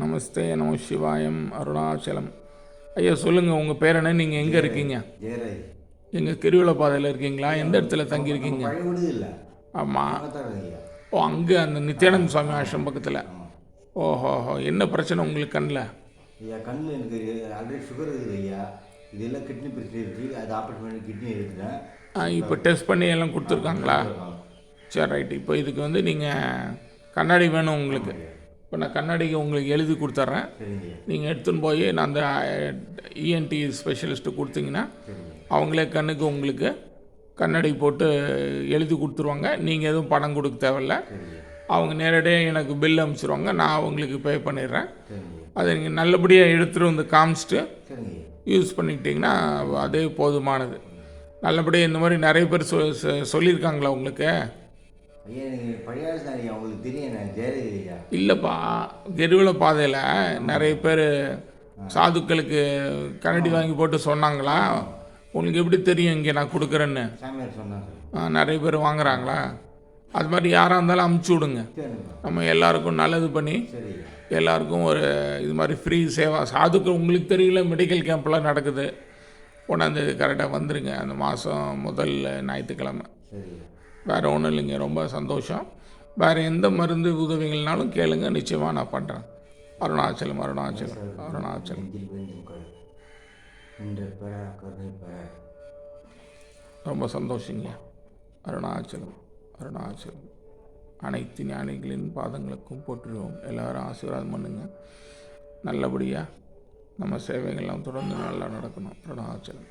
நமஸ்தே நம சிவாயம் அருணாச்சலம். ஐயா சொல்லுங்கள், உங்கள் பேர் என்ன? நீங்கள் எங்கே இருக்கீங்க? ஜெயராஜ். எங்கள் கிரிவல பாதையில் இருக்கீங்களா? எந்த இடத்துல தங்கியிருக்கீங்க? இல்லை. ஆமாம். ஓ, அங்கே அந்த நித்யானந்த சுவாமி ஆசிரம் பக்கத்தில். ஓஹோஹோ, என்ன பிரச்சனை உங்களுக்கு கண்ணில்? ஐயா கண்ணில் எனக்கு ஆல்ரெடி சுகர் இருக்குது ஐயா. இதெல்லாம் கிட்னி பிரச்சனை இருக்குது. அது ஆப்ரேஷன் பண்ணி கிட்னி எடுத்துட்டேன். இப்போ டெஸ்ட் பண்ணி எல்லாம் கொடுத்துருக்காங்களா? சரி, ரைட்டு. இப்போ இதுக்கு வந்து நீங்கள் கண்ணாடி வேணும் உங்களுக்கு. இப்போ நான் கண்ணாடிக்கு உங்களுக்கு எழுதி கொடுத்துட்றேன். நீங்கள் எடுத்துன்னு போய் நான் அந்த இஎன்டி ஸ்பெஷலிஸ்ட்டு கொடுத்தீங்கன்னா அவங்களே கண்ணுக்கு உங்களுக்கு கண்ணாடி போட்டு எழுதி கொடுத்துருவாங்க. நீங்கள் எதுவும் பணம் கொடுக்க தேவையில்ல. அவங்க நேரடியாக எனக்கு பில் அனுப்பிச்சிருவாங்க. நான் அவங்களுக்கு பே பண்ணிடுறேன். அதை நீங்கள் நல்லபடியாக எடுத்துகிட்டு வந்து காமிச்சிட்டு யூஸ் பண்ணிக்கிட்டிங்கன்னா அதே போதுமானது. நல்லபடியாக இந்த மாதிரி நிறைய பேர் சொல்லியிருக்காங்களா உங்களுக்கு? ஐயா பழைய அவங்களுக்கு தெரியும் ஜெயலலிதா. இல்லைப்பா, கிரிவல பாதையில் நிறைய பேர் சாதுக்களுக்கு கண்ணாடி வாங்கி போட்டு சொன்னாங்களா? உங்களுக்கு எப்படி தெரியும் இங்கே நான் கொடுக்குறேன்னு? சாமியார் சொன்னாங்க. நிறைய பேர் வாங்குறாங்களா? அது மாதிரி யாராக இருந்தாலும் அமுச்சு விடுங்க. நம்ம எல்லாருக்கும் நல்லது பண்ணி எல்லாருக்கும் ஒரு இது மாதிரி ஃப்ரீ சேவா. சாதுக்கள் உங்களுக்கு தெரியல, மெடிக்கல் கேம்ப்லாம் நடக்குது. ஒன்றாந்தேதி கரெக்டாக வந்துடுங்க, அந்த மாதம் முதல் ஞாயிற்றுக்கிழமை. வேறு ஒன்றும் இல்லைங்க, ரொம்ப சந்தோஷம். வேறு எந்த மருந்து உதவிகள்னாலும் கேளுங்க, நிச்சயமாக நான் பண்ணுறேன். அருணாச்சலம் அருணாச்சலம் அருணாச்சலம். ரொம்ப சந்தோஷங்க. அருணாச்சலம் அருணாச்சலம். அனைத்து ஞானிகளின் பாதங்களுக்கும் போற்றுவோம். எல்லோரும் ஆசீர்வாதம் பண்ணுங்கள். நல்லபடியாக நம்ம சேவைகள்லாம் தொடர்ந்து நல்லா நடக்கணும். அருணாச்சலம்.